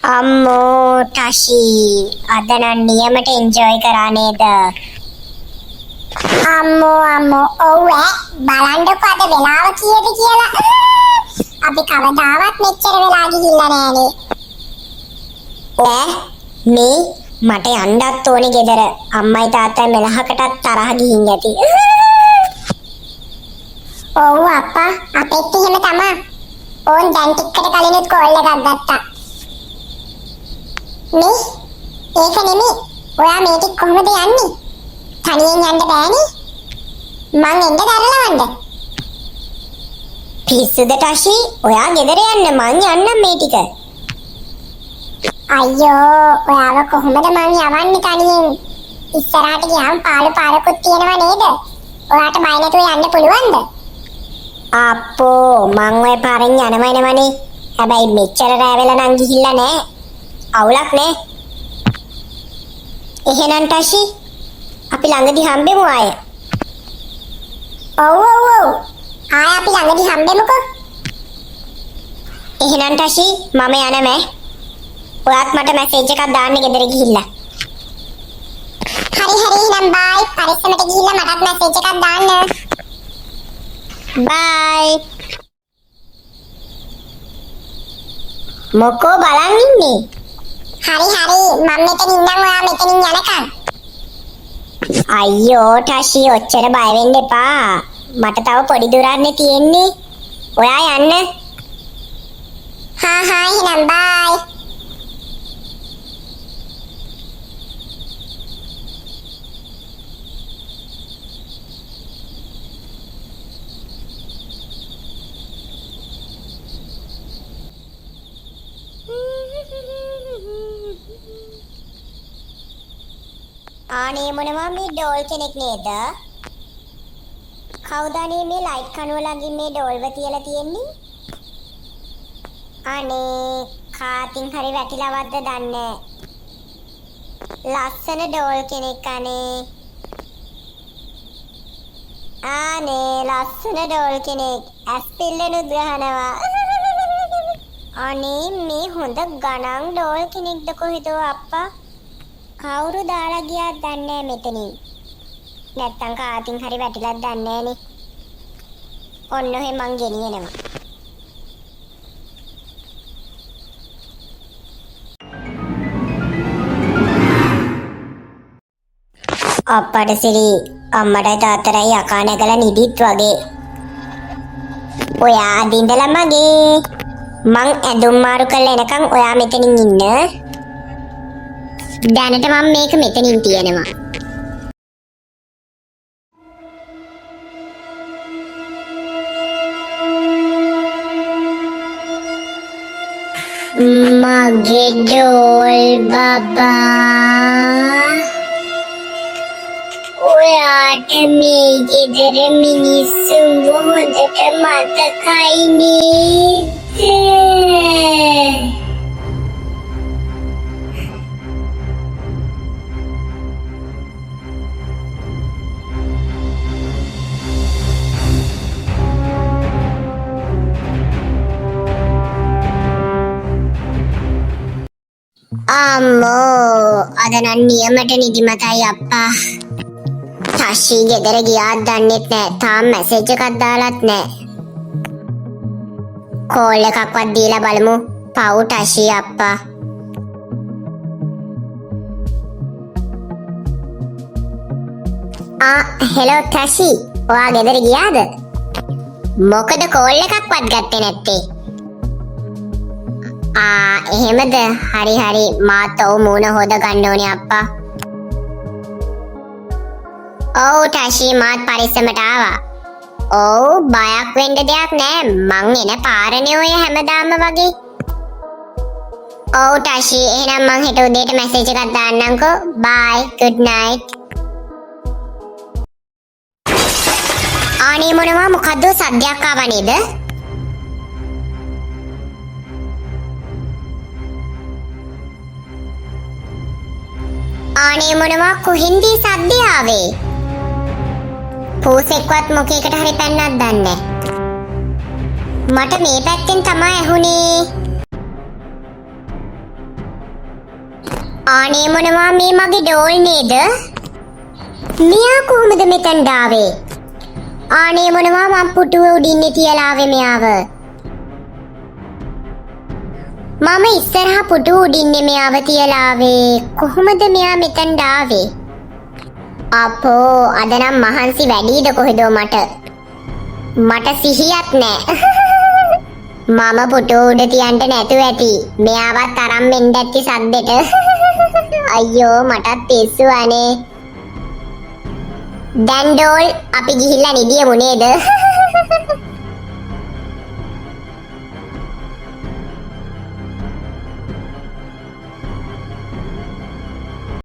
අම්මෝ ටෂි අද නම් නියමට එන්ජොයි කරා නේද? අම්මෝ ඔව් බලන්නකො අද වෙලාව කීයද කියලා. අපි කවදාවත් මෙච්චර වෙලා ගිහිල්ලා නෑනේ. මේ මට යන්නත් ඕනේ ගෙදර. අම්මයි තාත්තයි මෙලහකටත් තරහ ගිහින් ඇති. ඔව් අප්පා අපෙත් එහෙම තමා. ඕන් දැන් ටිකකට කලිනුත් කෝල් එකක් ගත්තා. මේ ඒක නෙමෙයි. ඔයා මේ ටික කොහොමද යන්නේ? තනියෙන් යන්න බෑනේ. මං එන්න දරලවන්න. පිස්සුද ටෂි? ඔයා ගෙදර යන්න මං යන්නම් මේ ටික. අයියෝ ඔයාව කොහොමද මං යවන්නේ තනියෙන්? ඉස්සරහට ගියාම පාළු පාරකුත් තියෙනවා නේද? ඔයාට බය නැතුව යන්න පුළුවන්ද? අප්පෝ මං ඔය පාරෙන් යනවනේ. හැබැයි මෙච්චර රෑ වෙලා නම් ගිහිල්ලා නෑ. අවුලක් නෑ. එහෙනම් ටෂි අපි ළඟදී හම්බෙමු ආයේ. ඔව් ආය අපි ළඟදී හම්බෙමුකෝ. එහෙනම් ටෂි මම යනමේ. ඔයාත් මට මැසේජ් එකක් දාන්න ගෙදර ගිහිල්ලා. හරි එහෙනම් බයි. පරිස්සමට ගිහිල්ලා මටත් මැසේජ් එකක් දාන්න. බයි. මොකෝ බලන් ඉන්නේ? හරි මම මෙතන ඉන්නම් ඔයා මෙතනින් යනකම්. අයියෝ ටෂි ඔච්චර බය වෙන්න එපා. මට තව පොඩි දුරක් තියෙන්නේ. ඔයා යන්න. හා එහෙනම් බයි. ආනේ මොනවා මේ ඩෝල් කෙනෙක් නේද? කවුදානේ මේ ලයිට් කනුව ළඟින් මේ ඩෝල්ව තියලා තියෙන්නේ? අනේ කාටින් හරි වැටිලවද්ද දන්නේ. ලස්සන ඩෝල් කෙනෙක් අනේ. අනේ ලස්සන ඩෝල් කෙනෙක් ඇස් පිල්ලනුත් ගහනවා. අනේ මේ හොඳ ගණන් ඩෝල් කෙනෙක්ද කොහෙද අප්පා? කවුරු දාලා ගියාද දන්නේ මෙතනින්. නැත්තම් කාටින් හරි වැටිලාද දන්නේ නෑනේ. ඔන්න ඔහෙ මං ගෙනියනවා. අප්පට සිරි අම්මටයි තාත්තටයි යකා නැගලා නිදිත් වගේ. ඔයා අදින්දලා මගේ. මං ඇඳුම් මාරු කරලා එනකන් ඔයා මෙතනින් ඉන්න. දැනට මම මේක මෙතනින් තියනවා. මගේ ඩෝල් බබා. ඔයාට මේ ගෙදර මිනිස්සු හොඳට මතකයිනේ. අම්මෝ අද නම් නියමට නිදිමතයි අප්පා. ටෂි ගෙදර ගියාද දන්නෙත් නෑ. තාම මැසේජ් එකක් දාලත් නෑ. කෝල් එකක්වත් දීලා බලමු. පව් ටෂි අප්පා. හෙලෝ ටෂි ඔයා ගෙදර ගියාද? මොකද කෝල් එකක්වත් ගත්තේ නැත්තේ? එහෙමද? හරි මාත් ඔව් මූණ හොද ගන්න ඕනේ අප්පා. ඔව් ටෂි මාත් පරිස්සමට ආවා. ඔව් බයක් වෙන්න දෙයක් නෑ. මං එන පාරනේ ඔය හැමදාම වගේ. ඔව් ටෂි එහෙනම් මං හෙට උදේට මැසේජ් එකක් දාන්නම්කෝ. බයි good night. ආනේ මොනවා මොකද්ද සද්දයක් ආවා නේද? ආනේ මොනවා කොහෙන්ද සද්දය ආවේ? පූසෙක්වත් මොකේකට හරි පැන්නක් දන්නේ. මට මේ පැත්තෙන් තමයි ඇහුනේ. අනේ මොනවා මේ මගේ ඩෝල් නේද? මෙයා කොහොමද මෙතනට ආවේ? අනේ මොනවා මං පුටුවේ උඩින්නේ තියලා ආවේ මෙයාව. මම ඉස්සරහා පුටුව උඩින්නේ මෙයාව තියලා ආවේ. කොහොමද මෙයා මෙතනට ආවේ? අපෝ අද නම් මහන්සි වැඩිද කොහෙදෝ මට සිහියක් නෑ. මම පුටුව උඩ තියන්න නැතුව ඇති. මෙයාවත් අරන් මෙන්න ඇති සද්දෙට. අයියෝ මටත් පිස්සු අනේ. දැන් ඩෝල් අපි ගිහිල්ලා නිදියමු නේද?